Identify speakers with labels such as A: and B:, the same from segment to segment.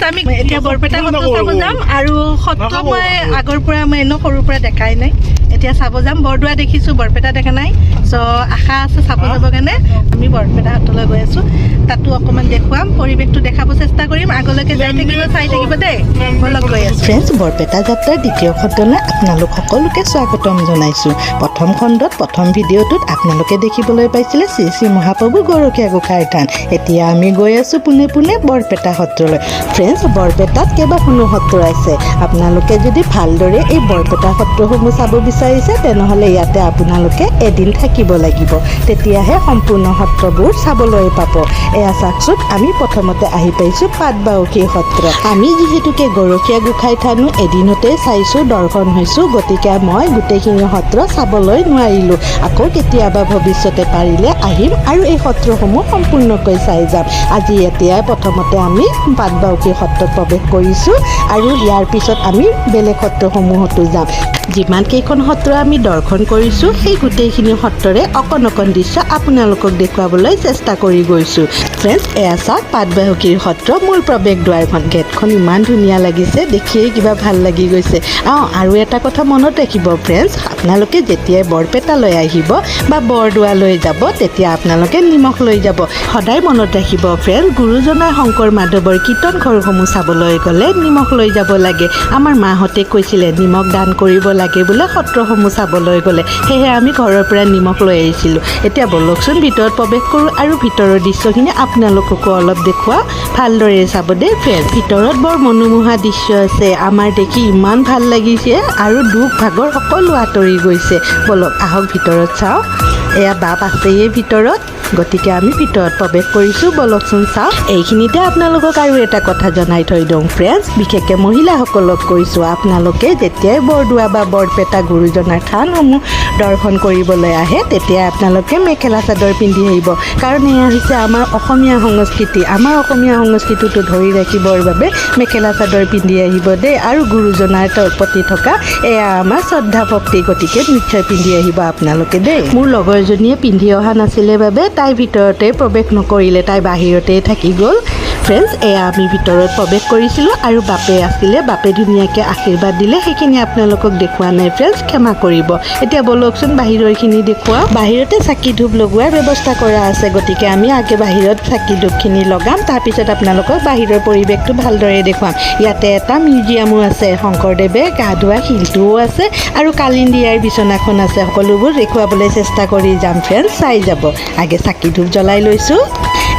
A: আমি এতিয়া বৰপেটা সত্ৰ চাব যাম আৰু সত্ৰ মই আগৰ পৰা মই এনেও সৰুৰ পৰা দেখাই নাই এতিয়া চাব যাম বৰদোৱা দেখিছোঁ বৰপেটা দেখা নাই চ' আশা আছে চাব যাবৰ কাৰণে আমি বৰপেটা সত্ৰলৈ গৈ আছোঁ তাতো অকণমান দেখুৱাম পৰিৱেশটো দেখাব চেষ্টা কৰিম আগলৈকে যাই থাকিব চাই থাকিব দেই মই লগ গৈ আছোঁ
B: ফ্ৰেণ্ডছ বৰপেটা যাত্ৰাৰ দ্বিতীয় খণ্ডলৈ আপোনালোক সকলোকে স্বাগতম জনাইছোঁ প্ৰথম খণ্ডত প্ৰথম ভিডিঅ'টোত আপোনালোকে দেখিবলৈ পাইছিলে শ্ৰী শ্ৰী মহাপ্ৰভু গৰখীয়া গোসাঁইৰ থান এতিয়া আমি গৈ আছোঁ পোনে পোনে বৰপেটা সত্ৰলৈ ফ্ৰেণ্ডছ বৰপেটাত কেইবাখনো সত্ৰ আছে আপোনালোকে যদি ভালদৰে এই বৰপেটা সত্ৰসমূহ চাব বিচাৰিছে তেনেহ'লে ইয়াতে আপোনালোকে এদিন থাকিব লাগিব তেতিয়াহে সম্পূৰ্ণ সত্ৰবোৰ চাবলৈ পাব এয়া চাওকচোন আমি প্ৰথমতে আহি পাইছোঁ পাটবাউসী সত্ৰ আমি যিহেতুকে গৰখীয়া গোসাঁই থানো এদিনতে চাইছোঁ দৰ্শন হৈছোঁ গতিকে মই গোটেইখিনি সত্ৰ চাবলৈ নোৱাৰিলোঁ আকৌ কেতিয়াবা ভৱিষ্যতে পাৰিলে আহিম আৰু এই সত্ৰসমূহ সম্পূৰ্ণকৈ চাই যাম আজি এতিয়াই প্ৰথমতে আমি পাটবাউসী সত্ৰত প্ৰৱেশ কৰিছোঁ আৰু ইয়াৰ পিছত আমি বেলেগ সত্ৰসমূহতো যাম যিমানকেইখন সত্ৰ আমি দৰ্শন কৰিছোঁ সেই গোটেইখিনি সত্ৰৰে অকণ অকণ দৃশ্য আপোনালোকক দেখুৱাবলৈ চেষ্টা কৰি গৈছোঁ ফ্ৰেণ্ডছ এয়া চাওক পাটবাউসীৰ সত্ৰ মূল প্ৰৱেশ দুৱাৰখন গেটখন ইমান ধুনীয়া লাগিছে দেখিয়েই কিবা ভাল লাগি গৈছে আৰু এটা কথা মনত ৰাখিব ফ্ৰেণ্ডছ আপোনালোকে যেতিয়াই বৰপেটালৈ আহিব বা বৰদোৱালৈ যাব তেতিয়া আপোনালোকে নিমখ লৈ যাব সদায় মনত ৰাখিব ফ্ৰেণ্ডছ গুৰুজনাৰ শংকৰ মাধৱৰ কীৰ্তন ঘৰসমূহ চাবলৈ গ'লে নিমখ লৈ যাব লাগে আমাৰ মাহঁতে কৈছিলে নিমখ দান কৰিব লাগে বোলে সত্ৰসমূহ চাবলৈ গ'লে সেয়েহে আমি ঘৰৰ পৰা নিমখ লৈ আহিছিলোঁ এতিয়া বলকচোন ভিতৰত প্ৰৱেশ কৰোঁ আৰু ভিতৰৰ দৃশ্যখিনি আপোনালোককো অলপ দেখুৱাওঁ ভালদৰে চাব দেই ফ্ৰেণ্ডছ ভিতৰত বৰ মনোমোহা দৃশ্য আছে আমাৰ দেখি ইমান ভাল লাগিছে আৰু দুখ ভাগৰ সকলো আঁতৰি গৈছে বলক আহক ভিতৰত চাওঁ এয়া বাপ আছেই ভিতৰত গতিকে আমি ভিতৰত প্ৰৱেশ কৰিছোঁ বলকচোন চাওঁ এইখিনিতে আপোনালোকক আৰু এটা কথা জনাই থৈ দিওঁ ফ্ৰেণ্ডছ বিশেষকৈ মহিলাসকলক কৈছোঁ আপোনালোকে যেতিয়াই বৰদোৱা বা বৰপেটা গুৰুজনাৰ থানসমূহ দৰ্শন কৰিবলৈ আহে তেতিয়া আপোনালোকে মেখেলা চাদৰ পিন্ধি আহিব কাৰণ এয়া হৈছে আমাৰ অসমীয়া সংস্কৃতি আমাৰ অসমীয়া সংস্কৃতিটো ধৰি ৰাখিবৰ বাবে মেখেলা চাদৰ পিন্ধি আহিব দেই আৰু গুৰুজনাৰ প্ৰতি থকা এয়া আমাৰ শ্ৰদ্ধা ভক্তি গতিকে নিশ্চয় পিন্ধি আহিব আপোনালোকে দেই মোৰ লগৰজনীয়ে পিন্ধি অহা নাছিলে বাবে তাই ভিতৰতে প্ৰৱেশ নকৰিলে তাই বাহিৰতেই থাকি গ'ল ফ্ৰেণ্ডছ এয়া আমি ভিতৰত প্ৰৱেশ কৰিছিলোঁ আৰু বাপে আছিলে বাপে ধুনীয়াকৈ আশীৰ্বাদ দিলে সেইখিনি আপোনালোকক দেখুওৱা নাই ফ্ৰেণ্ডছ ক্ষমা কৰিব এতিয়া বলকচোন বাহিৰৰখিনি দেখুৱাওঁ বাহিৰতে চাকি ধূপ লগোৱাৰ ব্যৱস্থা কৰা আছে গতিকে আমি আগে বাহিৰত চাকি ধূপখিনি লগাম তাৰপিছত আপোনালোকক বাহিৰৰ পৰিৱেশটো ভালদৰে দেখুৱাম ইয়াতে এটা মিউজিয়ামো আছে শংকৰদেৱে গা ধোৱা শিলটোও আছে আৰু কালিন্দীয়াৰ বিচনাখন আছে সকলোবোৰ দেখুৱাবলৈ চেষ্টা কৰি যাম ফ্ৰেণ্ডছ চাই যাব আগে চাকি ধূপ জ্বলাই লৈছোঁ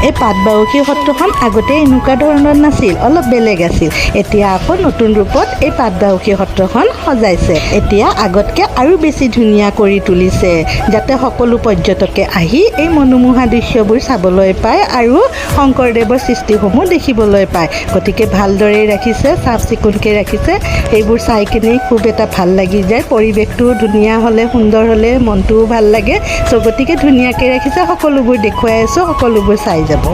B: এই পাটবাউসী সত্ৰখন আগতে এনেকুৱা ধৰণৰ নাছিল অলপ বেলেগ আছিল এতিয়া আকৌ নতুন ৰূপত এই পাটবাউসী সত্ৰখন সজাইছে এতিয়া আগতকৈ আৰু বেছি ধুনীয়া কৰি তুলিছে যাতে সকলো পৰ্যটকে আহি এই মনোমোহা দৃশ্যবোৰ চাবলৈ পায় আৰু শংকৰদেৱৰ সৃষ্টিসমূহ দেখিবলৈ পায় গতিকে ভালদৰে ৰাখিছে চাফ চিকুণকৈ ৰাখিছে এইবোৰ চাই কিনে খুব এটা ভাল লাগি যায় পৰিৱেশটোও ধুনীয়া হ'লে সুন্দৰ হ'লে মনটোও ভাল লাগে চ' গতিকে ধুনীয়াকৈ ৰাখিছে সকলোবোৰ দেখুৱাই আছোঁ সকলোবোৰ চাই যাব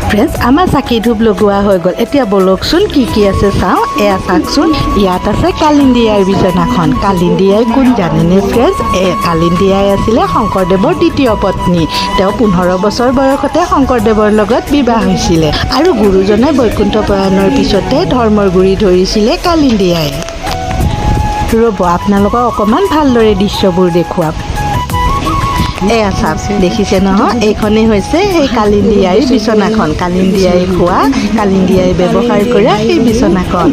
B: ফ্ৰেণ্ডছ আমাৰ চাকি ধূপ লগোৱা হৈ গ'ল এতিয়া বলকচোন কি আছে চাওঁ এয়া চাওকচোন ইয়াত আছে কালিন্দীয়াৰ বিচনাখন কালিন্দীয়াই কোন জানেনে ফ্ৰেণ্ডছ কালিন্দীয়াই আছিলে শংকৰদেৱৰ দ্বিতীয় পত্নী তেওঁ 15 বছৰ বয়সতে শংকৰদেৱৰ লগত বিবাহ হৈছিলে আৰু গুৰুজনাই বৈকুণ্ঠ প্ৰয়াণৰ পিছতে ধৰ্মৰ গুৰি ধৰিছিলে কালিন্দীয়াই ৰ'ব আপোনালোকক অকণমান ভালদৰে দৃশ্যবোৰ দেখুৱাম এয়া চাওক দেখিছে নহয় এইখনেই হৈছে সেই কালিন্দীয়াই বিচনাখন কালিন্দীয়াই খোৱা কালিন্দীয়াই ব্যৱহাৰ কৰা সেই বিচনাখন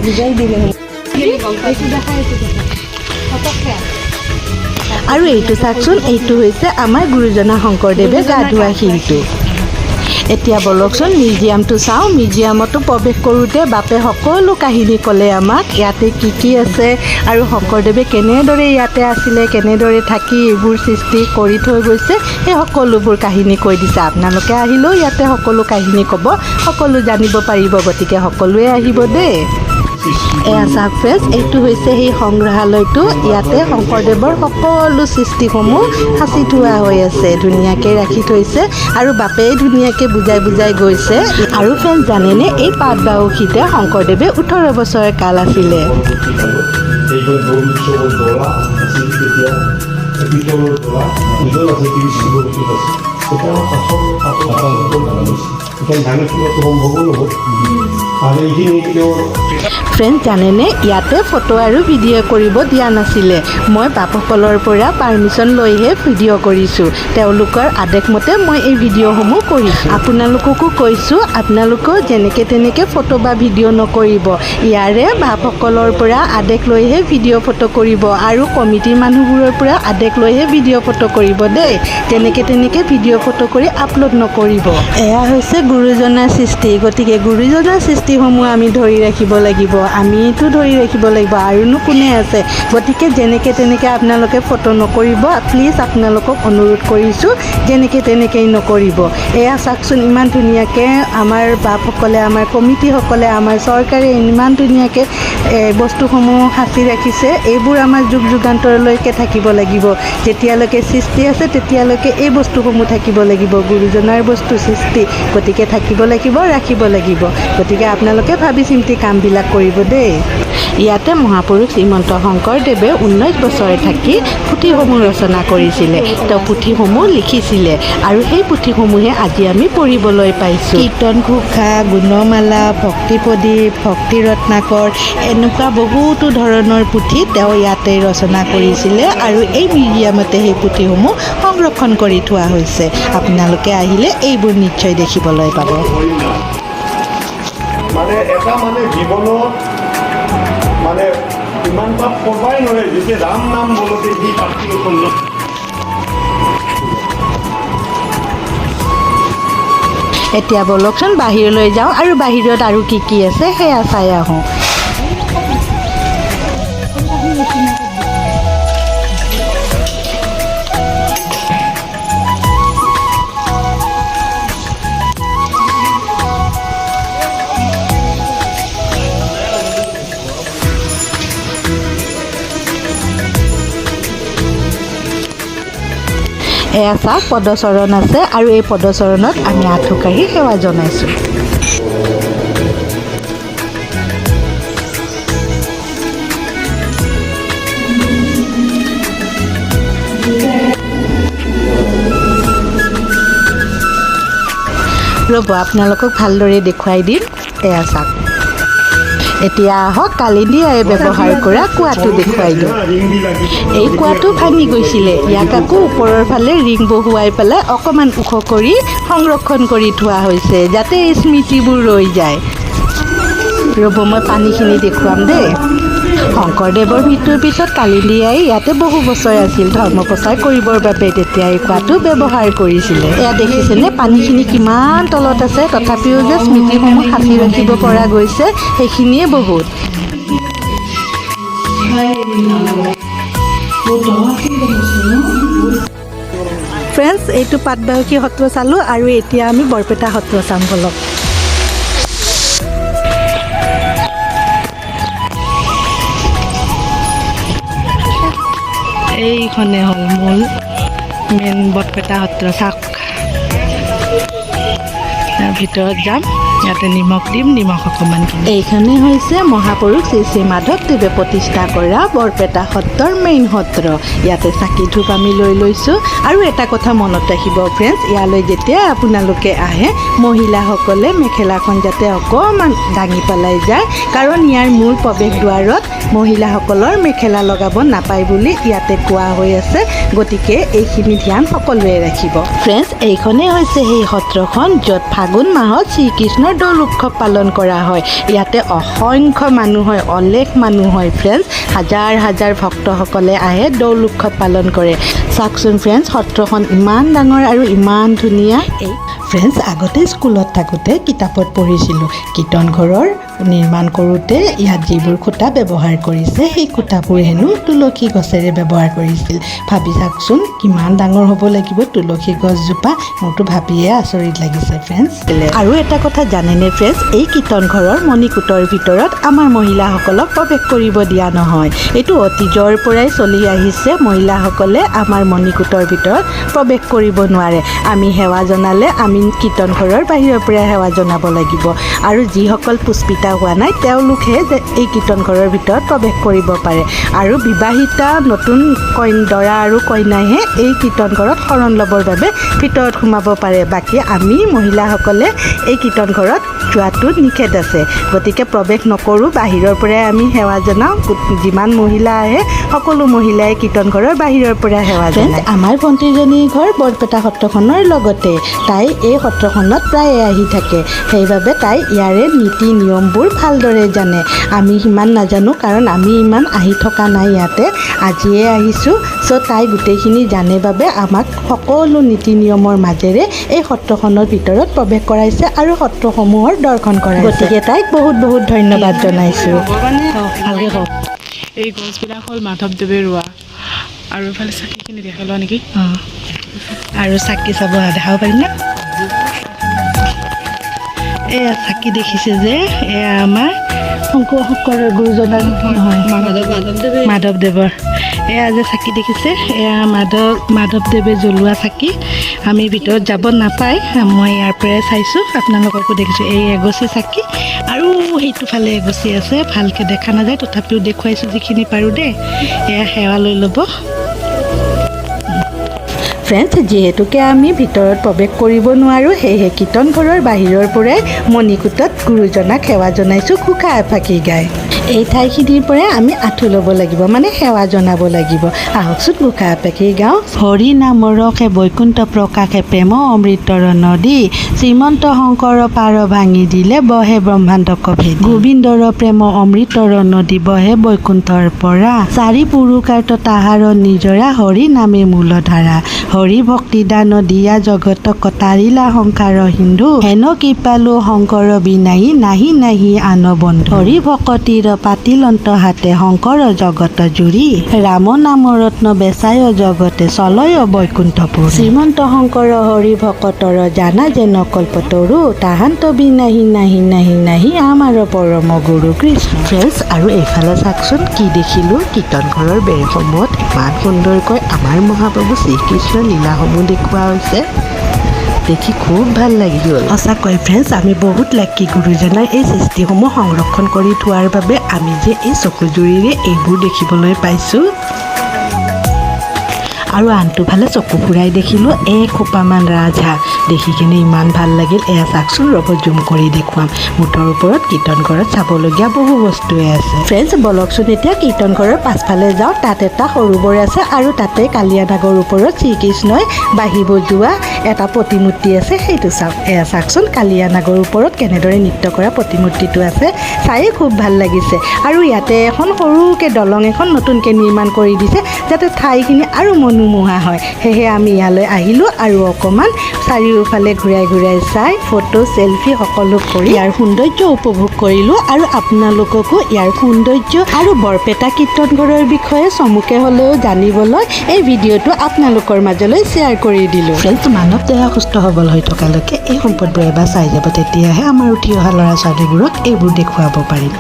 B: আৰু এইটো চাওকচোন এইটো হৈছে আমাৰ গুৰুজনা শংকৰদেৱে গা ধোৱা শিলটো এতিয়া বলকচোন মিউজিয়ামটো চাওঁ মিউজিয়ামতো প্ৰৱেশ কৰোঁতে বাপে সকলো কাহিনী ক'লে আমাক ইয়াতে কি আছে আৰু শংকৰদেৱে কেনেদৰে ইয়াতে আছিলে কেনেদৰে থাকি এইবোৰ সৃষ্টি কৰি থৈ গৈছে সেই সকলোবোৰ কাহিনী কৈ দিছে আপোনালোকে আহিলেও ইয়াতে সকলো কাহিনী ক'ব সকলো জানিব পাৰিব গতিকে সকলোৱে আহিব দেই
A: এয়া চাওক ফ্ৰেণ্ডছ, এইটো হৈছে সেই সংগ্ৰহালয়টো। ইয়াতে শংকৰদেৱৰ সকলো সৃষ্টিসমূহ সাঁচি থোৱা হৈ আছে, ধুনীয়াকৈ ৰাখি থৈছে আৰু বাপেই ধুনীয়াকৈ বুজাই বুজাই গৈছে। আৰু ফ্ৰেণ্ডছ জানেনে, এই পাটবাউসীতে শংকৰদেৱে 18 বছৰ কাল আছিলে। ফ্ৰেণ্ডছ জানেনে, ইয়াতে ফটো আৰু ভিডিঅ' কৰিব দিয়া নাছিলে। মই বাপসকলৰ পৰা পাৰ্মিশ্যন লৈহে ভিডিঅ' কৰিছোঁ। তেওঁলোকৰ আদেশমতে মই এই ভিডিঅ'সমূহ কৰিছোঁ। আপোনালোককো কৈছোঁ, আপোনালোকেও যেনেকৈ তেনেকৈ ফটো বা ভিডিঅ' নকৰিব। ইয়াৰে বাপসকলৰ পৰা আদেশ লৈহে ভিডিঅ' ফটো কৰিব আৰু কমিটিৰ মানুহবোৰৰ পৰা আদেশ লৈহে ভিডিঅ' ফটো কৰিব দেই। যেনেকৈ তেনেকৈ ভিডিঅ' ফটো কৰি আপলোড নকৰিব। এয়া হৈছে গুৰুজনাৰ সৃষ্টি, গতিকে গুৰুজনাৰ সৃষ্টিসমূহ আমি ধৰি ৰাখিব লাগিব। আমিতো ধৰি ৰাখিব লাগিব, আৰুনো কোনে আছে। গতিকে যেনেকৈ তেনেকৈ আপোনালোকে ফটো নকৰিব। প্লিজ আপোনালোকক অনুৰোধ কৰিছোঁ, যেনেকৈ তেনেকৈ নকৰিব। এয়া চাওকচোন, ইমান ধুনীয়াকৈ আমাৰ বাপসকলে, আমাৰ কমিটিসকলে, আমাৰ চৰকাৰে ইমান ধুনীয়াকৈ বস্তুসমূহ সাঁচি ৰাখিছে। এইবোৰ আমাৰ যুগ যুগান্তৰলৈকে থাকিব লাগিব। যেতিয়ালৈকে সৃষ্টি আছে তেতিয়ালৈকে এই বস্তুসমূহ থাকিব লাগিব। গুৰুজনাৰ বস্তু সৃষ্টি, গতিকে থাকিব লাগিব, ৰাখিব লাগিব। গতিকে আপোনালোকে ভাবি চিন্তি কামবিলাক কৰিব দেই। ইয়াতে মহাপুৰুষ শ্ৰীমন্ত শংকৰদেৱে 19 বছৰ থাকি পুথিসমূহ ৰচনা কৰিছিলে। তেওঁ পুথিসমূহ লিখিছিলে আৰু সেই পুথিসমূহে আজি আমি পঢ়িবলৈ পাইছোঁ। কীৰ্তন ঘোষা, গুণমালা, ভক্তি প্ৰদীপ, ভক্তি ৰত্নাকৰ, এনেকুৱা বহুতো ধৰণৰ পুথি তেওঁ ইয়াতে ৰচনা কৰিছিলে আৰু এই মিউজিয়ামতে সেই পুথিসমূহ সংৰক্ষণ কৰি থোৱা হৈছে। আপোনালোকে আহিলে এইবোৰ নিশ্চয় দেখিবলৈ পাব।
C: মানে এটা মানে জীৱনত মানে ইমান পাপ কৰবাই নোৱাৰে, যেতিয়া ৰাম নাম বলতে সি পাপটো খণ্ড।
A: এতিয়া বলকচোন বাহিৰলৈ যাওঁ আৰু বাহিৰত আৰু কি কি আছে সেয়া চাই আহোঁ। এয়া চাওক, পদচৰণ আছে আৰু এই পদচৰণত আমি আঁঠু কাঢ়ি সেৱা জনাইছোঁ। ৰ'ব, আপোনালোকক ভালদৰে দেখুৱাই দিম। এয়া চাওক, এতিয়া আহক কালিন্দী আয়ে ব্যৱহাৰ কৰা কুৱাটো দেখুৱাই দিওঁ। এই কুৱাটো ভাঙি গৈছিলে, ইয়াক আকৌ ওপৰৰ ফালে ৰিং বহুৱাই পেলাই অকণমান ওখ কৰি সংৰক্ষণ কৰি থোৱা হৈছে, যাতে এই স্মৃতিবোৰ ৰৈ যায়। ৰ'ব, মই পানীখিনি দেখুৱাম দেই। শংকৰদেৱৰ মৃত্যুৰ পিছত কালিন্দী আই ইয়াতে বহু বছৰ আছিল ধৰ্ম প্ৰচাৰ কৰিবৰ বাবে। তেতিয়া এই কুৱাটো ব্যৱহাৰ কৰিছিলে। এয়া দেখিছেনে, পানীখিনি কিমান তলত আছে, তথাপিও যে স্মৃতিসমূহ সাঁচি ৰাখিব পৰা গৈছে, সেইখিনিয়ে বহুত। ফ্ৰেণ্ডছ, এইটো পাটবাউসী সত্ৰ চালোঁ আৰু এতিয়া আমি বৰপেটা সত্ৰ চাম বলক। এইখনে হ'ল মূল মেইন বৰপেটা সত্ৰ। চাওক, তাৰ ভিতৰত যাম, ইয়াতে নিমখ দিম, নিমখ অকণমান দিম। এইখনে হৈছে মহাপুৰুষ শ্ৰী শ্ৰী মাধৱদেৱে প্ৰতিষ্ঠা কৰা বৰপেটা সত্ৰৰ মেইন সত্ৰ। ইয়াতে চাকি ধূপ আমি লৈ লৈছোঁ। আৰু এটা কথা মনত ৰাখিব ফ্ৰেণ্ডছ, ইয়ালৈ যেতিয়া আপোনালোকে আহে, মহিলাসকলে মেখেলাখন যাতে অকণমান দাঙি পেলাই যায়, কাৰণ ইয়াৰ মূল প্ৰৱেশ দুৱাৰত মহিলাসকলৰ মেখেলা লগাব নাপায় বুলি ইয়াতে কোৱা হৈ আছে। গতিকে এইখিনি ধ্যান সকলোৱে ৰাখিব। ফ্ৰেণ্ডছ, এইখনেই হৈছে সেই সত্ৰখন য'ত ফাগুন মাহত শ্ৰীকৃষ্ণৰ দৌল উৎসৱ পালন কৰা হয়। ইয়াতে অসংখ্য মানুহ হয়, অলেখ মানুহ হয় ফ্ৰেণ্ডছ। হাজাৰ হাজাৰ ভক্তসকলে আহে, দৌল উৎসৱ পালন কৰে। চাওকচোন ফ্ৰেণ্ডছ, সত্ৰখন ইমান ডাঙৰ আৰু ইমান ধুনীয়া।
B: ফ্ৰেণ্ডছ, আগতে স্কুলত থাকোঁতে কিতাপত পঢ়িছিলোঁ কীৰ্তন ঘৰৰ নিৰ্মাণ কৰোঁতে ইয়াত যিবোৰ খুঁটা ব্যৱহাৰ কৰিছে সেই খুঁটাবোৰ হেনো তুলসী গছেৰে ব্যৱহাৰ কৰিছিল। ভাবি চাওকচোন কিমান ডাঙৰ হ'ব লাগিব তুলসী গছজোপা, মোৰতো ভাবিয়ে আচৰিত লাগিছে ফ্ৰেণ্ডছ। আৰু এটা কথা জানেনে ফ্ৰেণ্ডছ, এই কীৰ্তন ঘৰৰ মণিকূটৰ ভিতৰত আমাৰ মহিলাসকলক প্ৰৱেশ কৰিব দিয়া নহয়। এইটো অতীজৰ পৰাই চলি আহিছে, মহিলাসকলে আমাৰ মণিকূটৰ ভিতৰত প্ৰৱেশ কৰিব নোৱাৰে। আমি সেৱা জনালে আমি কীৰ্তন ঘৰৰ বাহিৰৰ পৰা সেৱা জনাব লাগিব, আৰু যিসকল পুষ্পিতা হোৱা নাই তেওঁলোকহে এই কীৰ্তন ঘৰৰ ভিতৰত প্ৰৱেশ কৰিব পাৰে। আৰু বিবাহিতা নতুন দৰা আৰু কইনাইহে এই কীৰ্তন ঘৰত শৰণ ল'বৰ বাবে ভিতৰত সোমাব পাৰে। বাকী আমি মহিলাসকলে এই কীৰ্তন ঘৰত যোৱাটো নিষেধ আছে, গতিকে প্ৰৱেশ নকৰোঁ, বাহিৰৰ পৰাই আমি সেৱা জনাওঁ। যিমান মহিলা আহে সকলো মহিলাই কীৰ্তন ঘৰৰ বাহিৰৰ পৰা সেৱা জনায়। আমাৰ ভণ্টিজনীৰ ঘৰ বৰপেটা সত্ৰখনৰ লগতে, তাই এই সত্ৰখনত প্ৰায়ে আহি থাকে, সেইবাবে তাই ইয়াৰে নীতি নিয়মবোৰ ভালদৰে জানে। আমি সিমান নাজানো কাৰণ আমি ইমান আহি থকা নাই ইয়াতে, আজিয়ে আহিছোঁ। চ' তাই গোটেইখিনি জানে বাবে আমাক সকলো নীতি নিয়মৰ মাজেৰে এই সত্ৰখনৰ ভিতৰত প্ৰৱেশ কৰাইছে আৰু সত্ৰসমূহৰ দৰ্শন কৰাইছে। গতিকে তাইক বহুত বহুত ধন্যবাদ জনাইছোঁ।
D: ভালকৈ কওক। এই গছবিলাক হ'ল মাধৱদেৱে ৰোৱা, আৰু এইফালে চাকিখিনি দেখাই লোৱা নেকি?
B: অঁ, আৰু চাকি চাব দেখাব পাৰিম নে? এয়া চাকি দেখিছে যে, এয়া আমাৰ শংকৰৰ গুৰুজনাৰ নহয়, মাধৱদেৱৰ। এয়া যে চাকি দেখিছে, এয়া মাধৱদেৱে জ্বলোৱা চাকি। আমি ভিতৰত যাব নাপায়, মই ইয়াৰ পৰাই চাইছোঁ, আপোনালোককো দেখিছোঁ। এই এগছি চাকি আৰু সেইটো ফালে এগছি আছে, ভালকৈ দেখা নাযায়, তথাপিও দেখুৱাইছোঁ যিখিনি পাৰোঁ দেই। এয়া সেৱা লৈ ল'ব। ফ্ৰেণ্ডছ, যিহেতুকে আমি ভিতৰত প্ৰৱেশ কৰিব নোৱাৰোঁ, সেয়েহে কীৰ্তন ঘৰৰ বাহিৰৰ পৰাই মণিকূটত গুৰুজনাক সেৱা জনাইছোঁ ঘোষা এফাকি গাই। এই ঠাইখিনিৰ পৰাই আমি আঁঠু ল'ব লাগিব, মানে সেৱা জনাব লাগিব। আহকচোন ঘোষা এফাকি গাওঁ। হৰি নামৰ ৰসে বৈকুণ্ঠ প্ৰকাশে প্ৰেম অমৃতৰ নদী, শ্ৰীমন্ত শংকৰ পাৰ ভাঙি দিলে বহে ব্ৰহ্মাণ্ডক ভেদি। গোবিন্দৰ প্ৰেম অমৃতৰ নদী বহে বৈকুণ্ঠৰ পৰা, চাৰি পুৰুষাৰ্থ তাহাৰ নিজৰা, হৰি নামে মূলধাৰা। হৰি ভক্তি দান দিয়া জগতক তাৰিলা সংসাৰ সিন্ধু, হেন কৃপালু শংকৰ বিনায়ী নাহি নাহি আন বন্ধু। হৰি ভকতিৰ পাতিলন্ত হাতে শংকৰ জগত জুৰি, ৰাম নাম ৰত্ন বেচায় জগতে চলয় বৈকুণ্ঠপুৰ। শ্ৰীমন্ত শংকৰ হৰি ভকতৰ জানা যেন কল্পতৰু, তাহান্ত বিনাহি নাহি নাহি নাহি আমাৰ পৰম গুৰু কৃষ্ণ। ফ্ৰেণ্ডছ, আৰু এইফালে চাওকচোন কি দেখিলোঁ, কীৰ্তন ঘৰৰ বেৰসমূহত ইমান সুন্দৰকৈ আমাৰ মহাপ্ৰভু শ্ৰীকৃষ্ণ লীলাসমূহ দেখুওৱা হৈছে, দেখি খুব ভাল লাগি গ'ল। সঁচাকৈ ফ্ৰেণ্ডছ, আমি বহুত লাকি গুৰুজনাৰ এই সৃষ্টিসমূহ সংৰক্ষণ কৰি থোৱাৰ বাবে আমি যে এই চকুজুৰিৰে এইবোৰ দেখিবলৈ পাইছোঁ। আৰু আনটো ফালে চকু ফুৰাই দেখিলোঁ এসোপামান ৰাজহাঁহ, দেখি কিনে ইমান ভাল লাগিল। এয়া চাওকচোন, ৰ'ব জুম কৰি দেখুৱাম। মুঠৰ ওপৰত কীৰ্তন ঘৰত চাবলগীয়া বহু বস্তুৱে আছে। ফ্ৰেণ্ডছ, বলকচোন এতিয়া কীৰ্তন ঘৰৰ পাছফালে যাওঁ, তাত এটা সৰোবৰ আছে আৰু তাতে কালীয়া নাগৰ ওপৰত শ্ৰীকৃষ্ণই বাঁহী বজোৱা এটা প্ৰতিমূৰ্তি আছে, সেইটো চাওক। এয়া চাওকচোন, কালীয়া নাগৰ ওপৰত কেনেদৰে নৃত্য কৰা প্ৰতিমূৰ্তিটো আছে, চায়ে খুব ভাল লাগিছে। আৰু ইয়াতে এখন সৰুকৈ দলং এখন নতুনকৈ নিৰ্মাণ কৰি দিছে, যাতে ঠাইখিনি আৰু মনোমোহা হয়। সেয়েহে আমি ইয়ালৈ আহিলোঁ আৰু অকণমান চাৰিওফালে ঘূৰাই ঘূৰাই চাই ফটো চেলফি সকলো কৰি ইয়াৰ সৌন্দৰ্য উপভোগ কৰিলোঁ। আৰু আপোনালোককো ইয়াৰ সৌন্দৰ্য আৰু বৰপেটা কীৰ্তন ঘৰৰ বিষয়ে চমুকে হ'লেও জানিবলৈ এই ভিডিঅ'টো আপোনালোকৰ মাজলৈ শ্বেয়াৰ কৰি দিলোঁ। ফ্ৰেণ্ডছ, মানৱ দেহ সুস্থ সবল হৈ থকালৈকে এই সম্পদবোৰ এবাৰ চাই যাব, তেতিয়াহে আমাৰ উঠি অহা ল'ৰা ছোৱালীবোৰক এইবোৰ দেখুৱাব পাৰিম।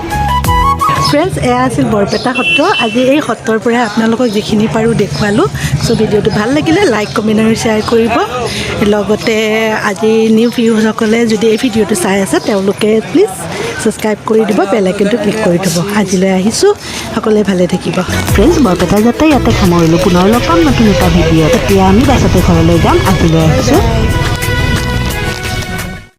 B: ফ্ৰেণ্ডছ, এয়া আছিল বৰপেটা সত্ৰ। আজি এই সত্ৰৰ পৰাই আপোনালোকক যিখিনি পাৰোঁ দেখুৱালোঁ। চ' ভিডিঅ'টো ভাল লাগিলে লাইক, কমেণ্ট আৰু শ্বেয়াৰ কৰিব। লগতে আজি নিউ ভিউসকলে যদি এই ভিডিঅ'টো চাই আছে তেওঁলোকে প্লিজ ছাবস্ক্ৰাইব কৰি দিব, বেল আইকনটো ক্লিক কৰি দিব। আজিলৈ আহিছোঁ, সকলোৱে ভালে থাকিব। ফ্ৰেণ্ডছ, বৰপেটা যাত্ৰা ইয়াতে সামৰিলোঁ, পুনৰ লগ পাম নতুন এটা ভিডিঅ'ত। এতিয়া আমি বাছতে ঘৰলৈ যাম। আজিলৈ আহিছোঁ।